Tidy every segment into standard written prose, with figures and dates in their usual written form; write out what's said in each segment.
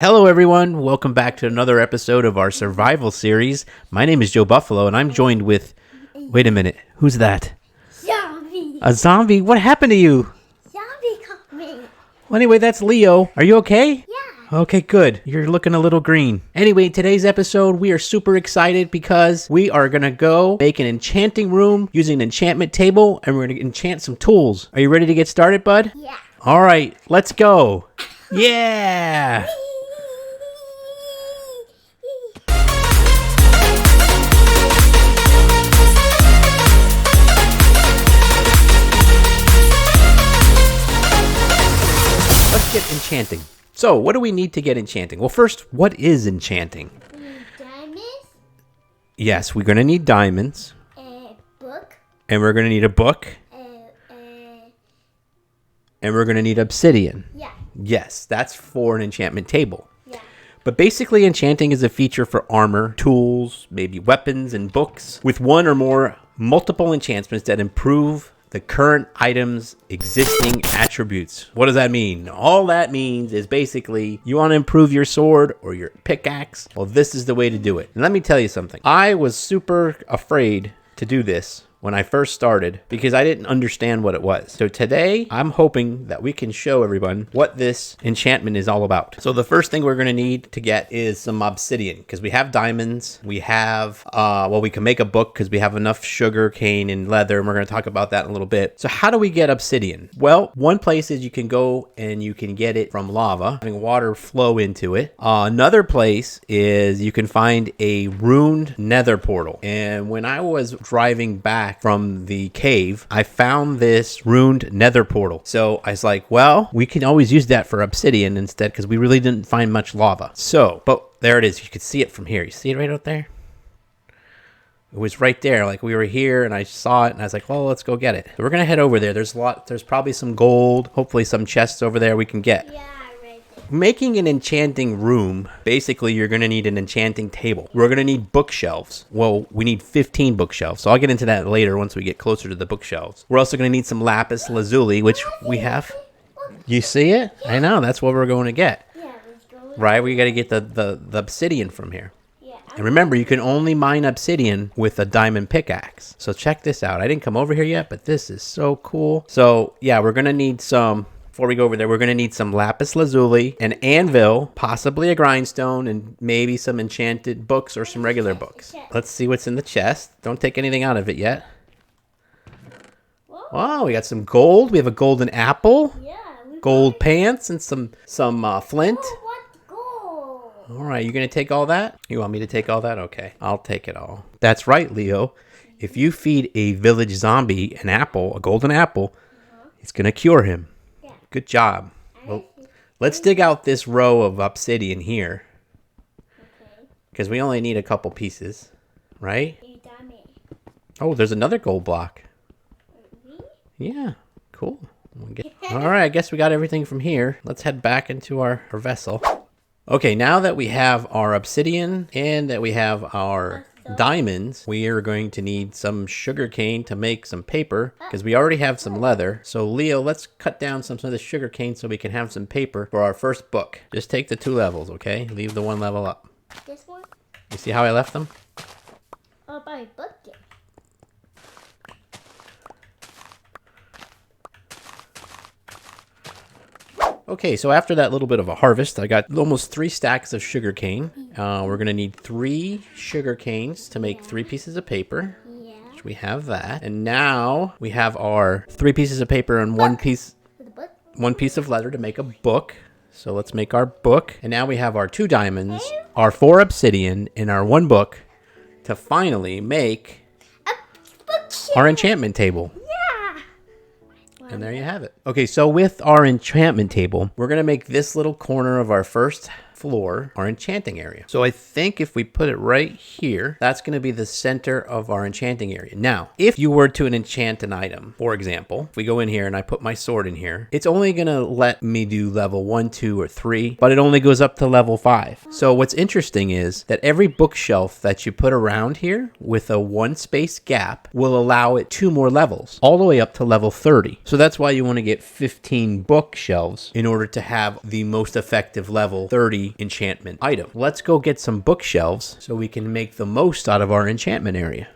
Hello everyone, welcome back to another episode of our survival series. My name is Joe Buffalo and I'm joined with... Wait a minute, who's that? Zombie. A zombie? What happened to you? Zombie caught me. Well, anyway, that's Leo. Are you okay? Yeah. Okay, good. You're looking a little green. Anyway, today's episode, we are super excited because we are going to go make an enchanting room using an enchantment table and we're going to enchant some tools. Are you ready to get started, bud? Yeah. All right, let's go. Yeah! Let's get enchanting. So, what do we need to get enchanting? Well, first, what is enchanting? We need diamonds, Yes, we're going to need diamonds. a book, And we're going to need a book. And we're going to need obsidian. yeah, Yes, that's for an enchantment table. yeah. But basically, enchanting is a feature for armor, tools, maybe weapons, and books with one or more multiple enchantments that improve the current item's existing attributes. What does that mean? All that means is basically you want to improve your sword or your pickaxe. Well, this is the way to do it. And let me tell you something. I was super afraid to do this when I first started because I didn't understand what it was. So today I'm hoping that we can show everyone what this enchantment is all about. So the first thing we're going to need to get is some obsidian because we have diamonds. We have, we can make a book because we have enough sugar cane and leather, and we're going to talk about that in a little bit. So how do we get obsidian? Well, one place is you can go and you can get it from lava, having water flow into it. Another place is you can find a ruined nether portal. And when I was driving back from the cave, I found this ruined nether portal. So I was like, well, we can always use that for obsidian instead because we really didn't find much lava. So, but there it is. You can see it from here. You see it right out there? It was right there. Like we were here and I saw it and I was like, well, let's go get it. So we're going to head over there. There's probably some gold, hopefully some chests over there we can get. Yeah, right there. Making an enchanting room, basically you're going to need an enchanting table. We're going to need bookshelves. Well, we need 15 bookshelves. So I'll get into that later once we get closer to the bookshelves. We're also going to need some lapis lazuli, which we have. You see it? I know. That's what we're going to get. Yeah, let's go. Right? We got to get the obsidian from here. Yeah. And remember, you can only mine obsidian with a diamond pickaxe. So check this out. I didn't come over here yet, but this is so cool. So yeah, we're going to need some... Before we go over there, we're going to need some lapis lazuli, an anvil, possibly a grindstone, and maybe some enchanted books or some regular books. Let's see what's in the chest. Don't take anything out of it yet. Oh, we got some gold. We have a golden apple, Yeah. gold pants, and some flint. What gold? All right, you going to take all that? You want me to take all that? Okay, I'll take it all. That's right, Leo. If you feed a village zombie an apple, a golden apple, it's going to cure him. Good job. Well, let's dig out this row of obsidian here. Because we only need a couple pieces, right? Oh, there's another gold block. Yeah, cool. All right, I guess we got everything from here. Let's head back into our vessel. Okay, now that we have our obsidian and that we have our diamonds, we are going to need some sugar cane to make some paper because we already have some leather. So Leo, let's cut down some of the sugar cane so we can have some paper for our first book. Just take the 2 levels, okay? Leave the 1 level up. This one? You see how I left them? Oh, by bucket. Okay, so after that little bit of a harvest, I got almost 3 stacks of sugar cane. We're going to need 3 sugar canes to make 3 pieces of paper. Yeah. Which we have that. And now we have our 3 pieces of paper and 1 piece of leather to make a book. So let's make our book. And now we have our 2 diamonds, our 4 obsidian, and our 1 book to finally make our enchantment table. And there you have it. Okay, so with our enchantment table, we're going to make this little corner of our first floor our enchanting area. So I think if we put it right here, that's going to be the center of our enchanting area. Now, if you were to enchant an item, for example, if we go in here and I put my sword in here, it's only going to let me do level 1, 2, or 3, but it only goes up to level 5. So what's interesting is that every bookshelf that you put around here with a 1 space gap will allow it 2 more levels, all the way up to level 30. So that's why you want to get 15 bookshelves in order to have the most effective level 30 every enchantment item. Let's go get some bookshelves so we can make the most out of our enchantment area.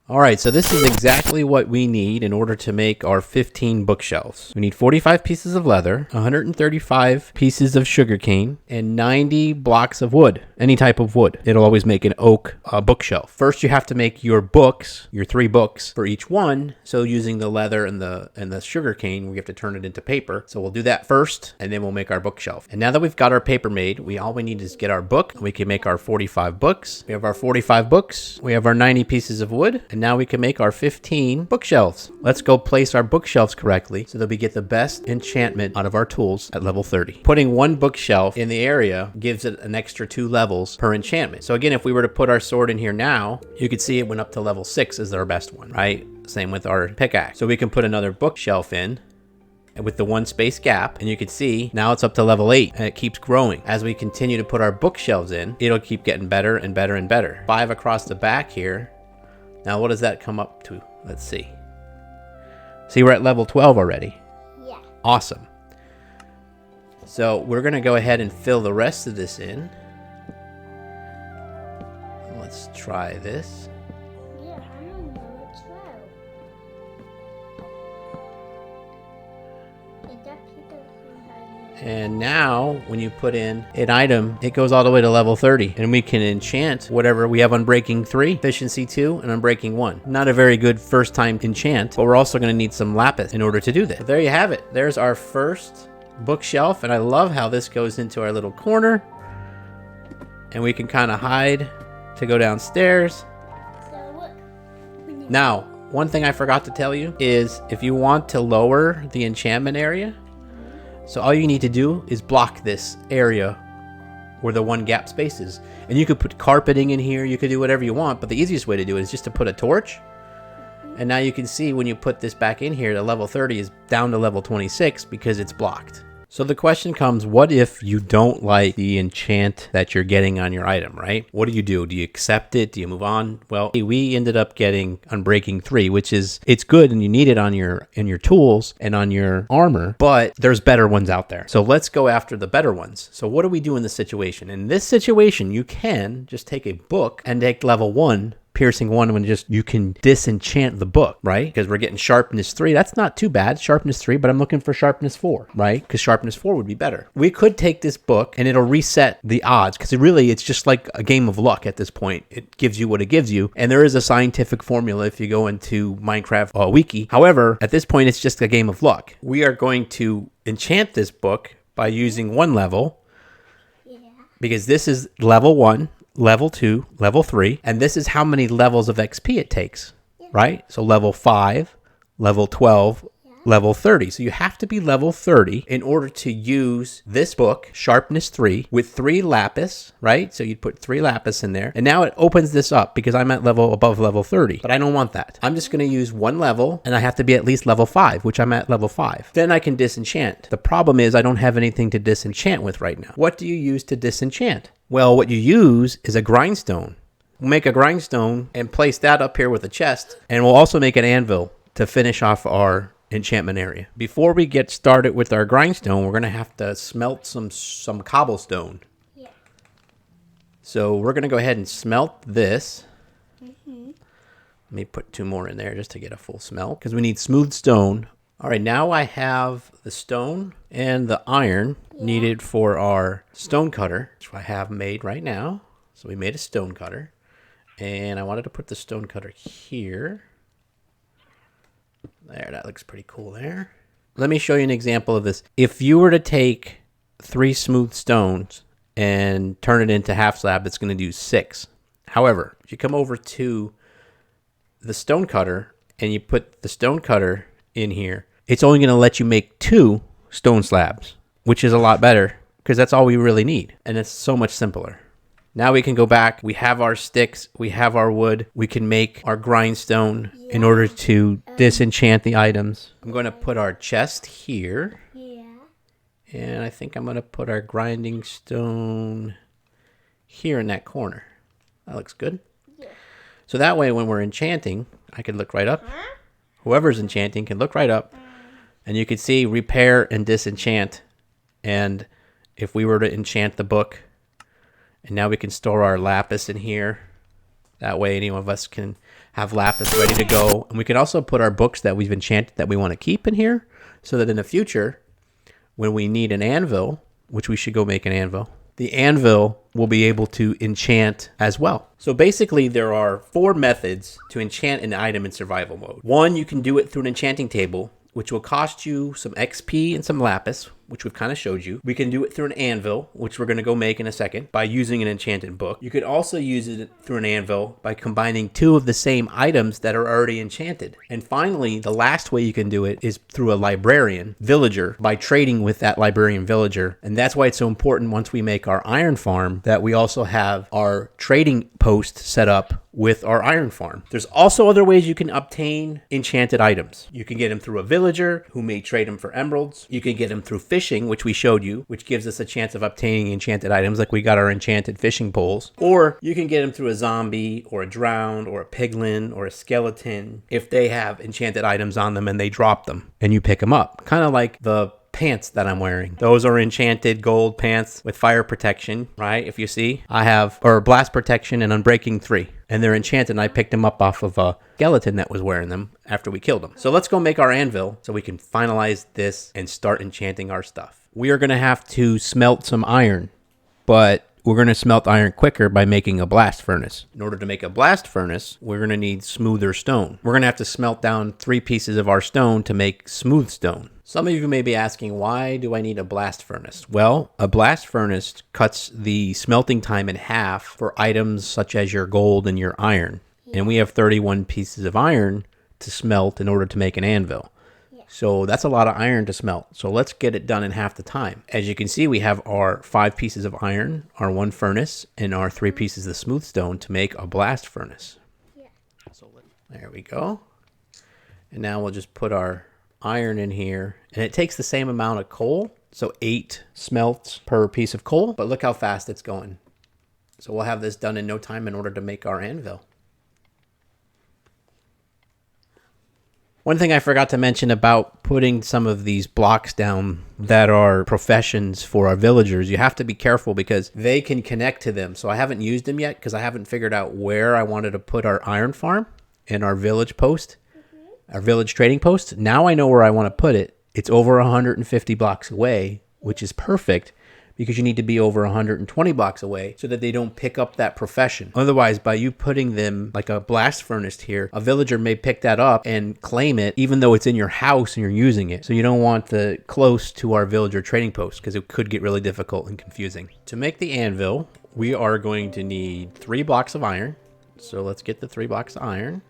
All right, so this is exactly what we need in order to make our 15 bookshelves. We need 45 pieces of leather, 135 pieces of sugarcane, and 90 blocks of wood, any type of wood. It'll always make an oak bookshelf. First, you have to make your books, your 3 books for each one. So using the leather and the sugarcane, we have to turn it into paper. So we'll do that first, and then we'll make our bookshelf. And now that we've got our paper made, all we need is get our book. We can make our 45 books. We have our 45 books. We have our 90 pieces of wood. And now we can make our 15 bookshelves. Let's go place our bookshelves correctly so that we get the best enchantment out of our tools at level 30. Putting one bookshelf in the area gives it an extra 2 levels per enchantment. So again, if we were to put our sword in here now, you could see it went up to level 6 as our best one, right? Same with our pickaxe. So we can put another bookshelf in and with the 1 space gap, and you can see now it's up to level 8 and it keeps growing. As we continue to put our bookshelves in, it'll keep getting better and better and better. 5 across the back here. Now, what does that come up to? Let's see. See, we're at level 12 already. Yeah. Awesome. So we're going to go ahead and fill the rest of this in. Let's try this. Yeah, I'm on number 12. Is that Peter from And now, when you put in an item, it goes all the way to level 30. And we can enchant whatever we have Unbreaking 3, Efficiency 2, and Unbreaking 1. Not a very good first time enchant, but we're also going to need some lapis in order to do that. So there you have it. There's our first bookshelf. And I love how this goes into our little corner. And we can kind of hide to go downstairs. So look. We need Now, one thing I forgot to tell you is if you want to lower the enchantment area, so all you need to do is block this area where the 1 gap space is. And you could put carpeting in here, you could do whatever you want, but the easiest way to do it is just to put a torch. And now you can see when you put this back in here, the level 30 is down to level 26 because it's blocked. So the question comes, what if you don't like the enchant that you're getting on your item, right? What do? Do you accept it? Do you move on? Well, we ended up getting Unbreaking 3, which is, it's good and you need it on your tools and on your armor, but there's better ones out there. So let's go after the better ones. So what do we do in this situation? In this situation, you can just take a book and take level 1, piercing 1, when you can disenchant the book, right? Because we're getting sharpness 3. That's not too bad, sharpness 3, but I'm looking for sharpness 4, right? Because sharpness 4 would be better. We could take this book and it'll reset the odds, because it's just like a game of luck at this point. It gives you what it gives you, and there is a scientific formula if you go into Minecraft wiki. However, at this point, it's just a game of luck. We are going to enchant this book by using 1 level, because this is level 1, level 2, level 3, and this is how many levels of XP it takes, right? So level 5, level 12, level 30. So you have to be level 30 in order to use this book, sharpness 3, with 3 lapis, right? So you'd put 3 lapis in there, and now it opens this up because I'm at above level 30, but I don't want that. I'm just going to use 1 level, and I have to be at least level 5, which I'm at level 5. Then I can disenchant. The problem is I don't have anything to disenchant with right now. What do you use to disenchant? Well, what you use is a grindstone. We'll make a grindstone and place that up here with a chest, and we'll also make an anvil to finish off our enchantment area. Before we get started with our grindstone, we're going to have to smelt some cobblestone. Yeah. So we're going to go ahead and smelt this. Let me put 2 more in there just to get a full smelt, because we need smooth stone. All right, now I have the stone and the iron needed for our stone cutter, which I have made right now. So we made a stone cutter, and I wanted to put the stone cutter here. There, that looks pretty cool there. Let me show you an example of this. If you were to take 3 smooth stones and turn it into half slab, it's going to do 6. However, if you come over to the stone cutter and you put the stone cutter in here, it's only going to let you make 2 stone slabs, which is a lot better because that's all we really need. And it's so much simpler. Now we can go back. We have our sticks. We have our wood. We can make our grindstone in order to disenchant the items. I'm going to put our chest here. Yeah. And I think I'm going to put our grinding stone here in that corner. That looks good. Yeah. So that way when we're enchanting, I can look right up. Whoever's enchanting can look right up. And you can see repair and disenchant. And if we were to enchant the book, And now we can store our lapis in here. That way any of us can have lapis ready to go. And we can also put our books that we've enchanted that we want to keep in here, so that in the future, when we need an anvil, which we should go make an anvil, the anvil will be able to enchant as well. So basically there are 4 methods to enchant an item in survival mode. 1, you can do it through an enchanting table, which will cost you some XP and some lapis, which we've kind of showed you. We can do it through an anvil, which we're going to go make in a second, by using an enchanted book. You could also use it through an anvil by combining 2 of the same items that are already enchanted. And finally, the last way you can do it is through a librarian villager, by trading with that librarian villager. And that's why it's so important once we make our iron farm that we also have our trading post set up with our iron farm. There's also other ways you can obtain enchanted items. You can get them through a villager who may trade them for emeralds. You can get them through fishing, which we showed you, which gives us a chance of obtaining enchanted items, like we got our enchanted fishing poles. Or you can get them through a zombie or a drowned or a piglin or a skeleton if they have enchanted items on them and they drop them and you pick them up. Kind of like the pants that I'm wearing. Those are enchanted gold pants with fire protection, right? If you see, I have, or blast protection and unbreaking 3. And they're enchanted, and I picked them up off of a skeleton that was wearing them after we killed them. So let's go make our anvil so we can finalize this and start enchanting our stuff. We are going to have to smelt some iron, but we're going to smelt iron quicker by making a blast furnace. In order to make a blast furnace, we're going to need smoother stone. We're going to have to smelt down 3 pieces of our stone to make smooth stone. Some of you may be asking, why do I need a blast furnace? Well, a blast furnace cuts the smelting time in half for items such as your gold and your iron. And we have 31 pieces of iron to smelt in order to make an anvil. So that's a lot of iron to smelt. So let's get it done in half the time. As you can see, we have our 5 pieces of iron, our 1 furnace, and our 3 pieces of smooth stone to make a blast furnace. So there we go. And now we'll just put our iron in here, and it takes the same amount of coal, so 8 smelts per piece of coal, but look how fast it's going. So we'll have this done in no time in order to make our anvil. One thing I forgot to mention about putting some of these blocks down that are professions for our villagers, you have to be careful because they can connect to them. So I haven't used them yet because I haven't figured out where I wanted to put our iron farm and our village post. Our village trading post. Now I know where I want to put it. It's over 150 blocks away, which is perfect because you need to be over 120 blocks away so that they don't pick up that profession. Otherwise, by you putting them like a blast furnace here, a villager may pick that up and claim it even though it's in your house and you're using it. So you don't want the close to our villager trading post because it could get really difficult and confusing. To make the anvil, we are going to need 3 blocks of iron. So let's get the 3 blocks of iron.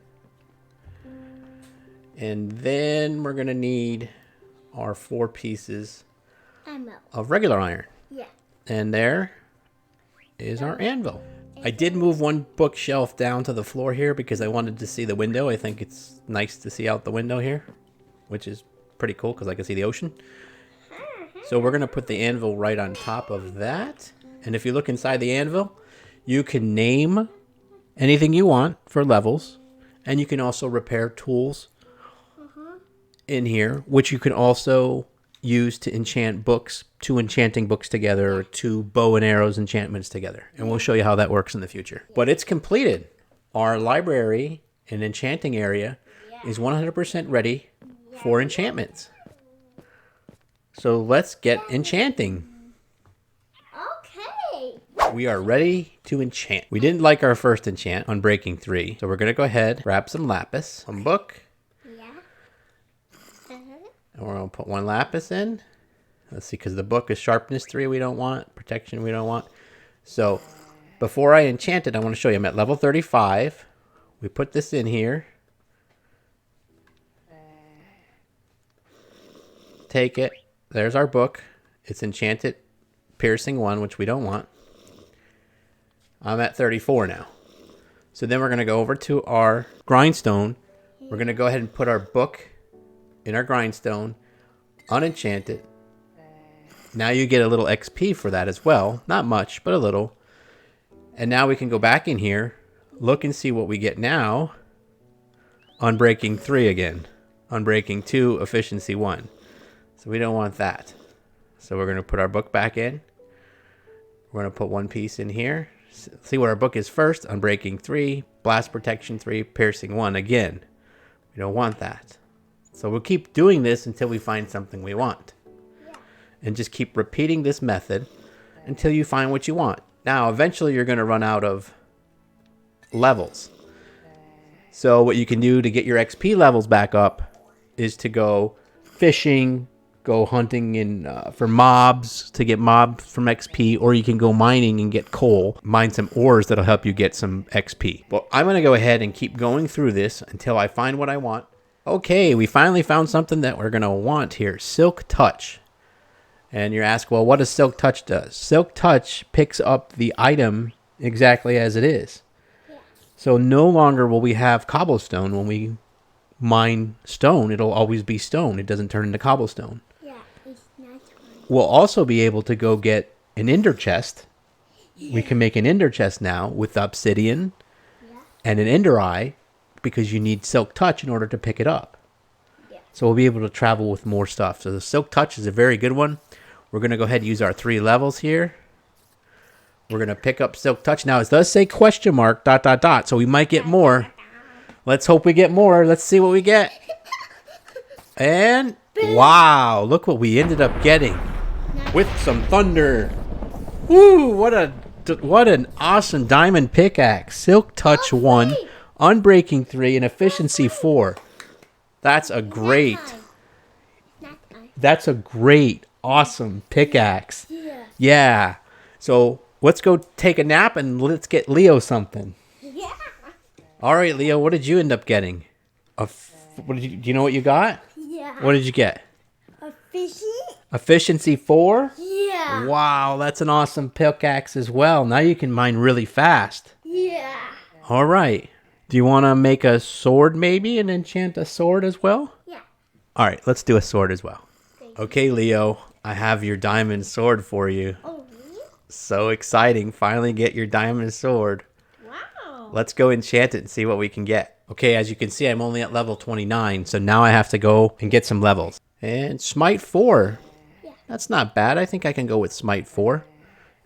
And then we're going to need our 4 pieces of regular iron. Yeah. And there is our anvil. I did move 1 bookshelf down to the floor here because I wanted to see the window. I think it's nice to see out the window here, which is pretty cool because I can see the ocean. So we're going to put the anvil right on top of that. And if you look inside the anvil, you can name anything you want for levels. And you can also repair tools in here, which you can also use to enchant books, 2 enchanting books together, or 2 bow and arrows enchantments together. And we'll show you how that works in the future. But it's completed. Our library and enchanting area is 100% ready for enchantments. So let's get enchanting. Okay. We are ready to enchant. We didn't like our first enchant on Breaking 3. So we're going to go ahead, grab some lapis, 1 book. And we're going to put 1 lapis in. Let's see, because the book is sharpness 3 we don't want. Protection we don't want. So before I enchant it, I want to show you. I'm at level 35. We put this in here. Take it. There's our book. It's enchanted piercing 1, which we don't want. I'm at 34 now. So then we're going to go over to our grindstone. We're going to go ahead and put our book in our grindstone, unenchant it. Now you get a little XP for that as well. Not much, but a little. And now we can go back in here, look and see what we get now on Breaking 3 again. On Breaking 2, Efficiency 1. So we don't want that. So we're going to put our book back in. We're going to put one piece in here. See what our book is first. Unbreaking 3, blast protection 3, piercing 1. Again, we don't want that. So we'll keep doing this until we find something we want. Yeah. And just keep repeating this method until you find what you want. Now, eventually you're going to run out of levels. So what you can do to get your XP levels back up is to go fishing, go hunting for mobs to get mobs from XP, or you can go mining and get coal, mine some ores that'll help you get some XP. Well, I'm going to go ahead and keep going through this until I find what I want. Okay, we finally found something that we're going to want here. Silk Touch. And you're asked, well, what does Silk Touch do? Silk Touch picks up the item exactly as it is. Yeah. So no longer will we have cobblestone when we mine stone. It'll always be stone. It doesn't turn into cobblestone. Yeah, it's nice one. We'll also be able to go get an ender chest. Yeah. We can make an ender chest now with obsidian and an ender eye because you need Silk Touch in order to pick it up. Yeah. So we'll be able to travel with more stuff. So the Silk Touch is a very good one. We're going to go ahead and use our 3 levels here. We're going to pick up Silk Touch. Now, it does say question mark, ... So we might get more. Let's hope we get more. Let's see what we get. And wow, look what we ended up getting with some thunder. Woo, what an awesome diamond pickaxe. Silk Touch 1, Unbreaking 3, and Efficiency 4. That's a great awesome pickaxe. Yeah. So let's go take a nap and let's get Leo something. Yeah. All right, Leo, what did you end up getting? Do you know what you got? Yeah. What did you get? A fishy? Efficiency 4? Yeah. Wow, that's an awesome pickaxe as well. Now you can mine really fast. Yeah. All right. Do you want to make a sword maybe and enchant a sword as well? Yeah. All right, let's do a sword as well. Okay, Leo, I have your diamond sword for you. Oh, really? So exciting. Finally get your diamond sword. Wow. Let's go enchant it and see what we can get. Okay, as you can see, I'm only at level 29, so now I have to go and get some levels. And Smite 4. Yeah. That's not bad. I think I can go with Smite 4.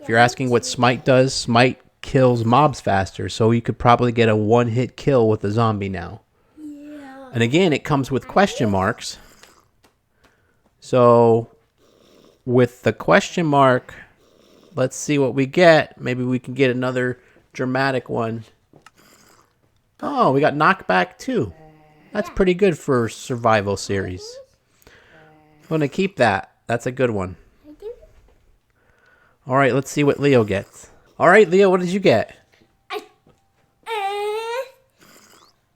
If you're asking what Smite does, Smite kills mobs faster, so you could probably get a one-hit kill with a zombie now. Yeah. And again, it comes with question marks. So with the question mark, let's see what we get. Maybe we can get another dramatic one. Oh, we got knockback too. That's pretty good for survival series. I'm going to keep that. That's a good one. I do. All right, let's see what Leo gets. All right, Leo, what did you get?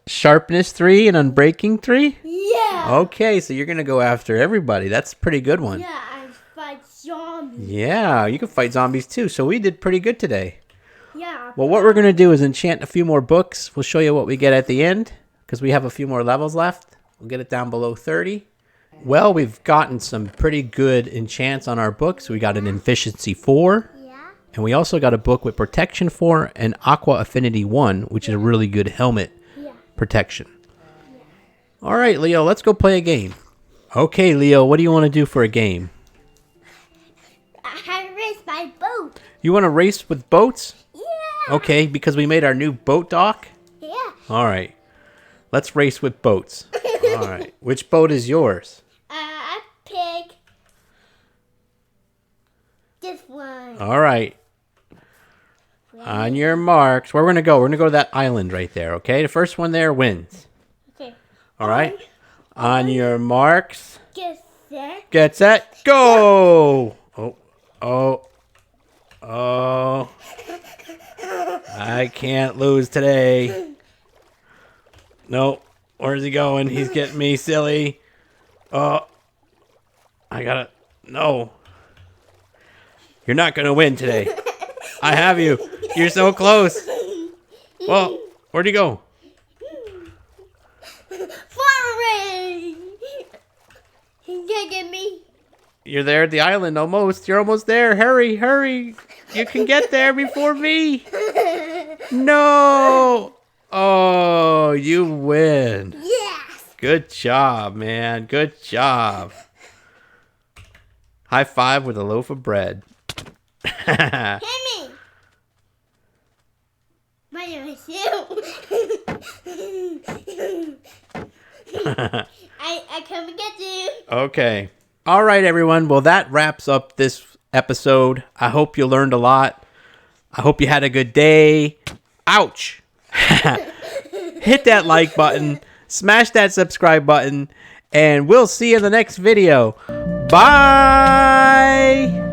Sharpness 3 and Unbreaking 3? Yeah. Okay, so you're going to go after everybody. That's a pretty good one. Yeah, I fight zombies. Yeah, you can fight zombies too. So we did pretty good today. Yeah. Well, what we're going to do is enchant a few more books. We'll show you what we get at the end because we have a few more levels left. We'll get it down below 30. Well, we've gotten some pretty good enchants on our books. We got an Efficiency 4. Yeah. And we also got a book with Protection 4 and Aqua Affinity 1, which is a really good helmet protection. All right, Leo, let's go play a game. Okay, Leo, what do you want to do for a game? I race my boat. You want to race with boats? Yeah. Okay, because we made our new boat dock? Yeah. All right. Let's race with boats. All right. Which boat is yours? I pick this one. All right. On your marks. Where we're going to go? We're going to go to that island right there, okay? The first one there wins. Okay. All right. On your marks. Get set. Get set. Go. Oh. I can't lose today. No. Where's he going? He's getting me silly. Oh. I gotta. No. You're not going to win today. I have you. You're so close. Well, where'd he go? Far away. He can't get me. You're there at the island almost. You're almost there. Hurry, hurry. You can get there before me. No. Oh, you win. Yes. Good job, man. Good job. High five with a loaf of bread. Hit me. I come and get you. Okay. All right, everyone. Well, that wraps up this episode. I hope you learned a lot. I hope you had a good day. Ouch. Hit that like button. Smash that subscribe button. And we'll see you in the next video. Bye.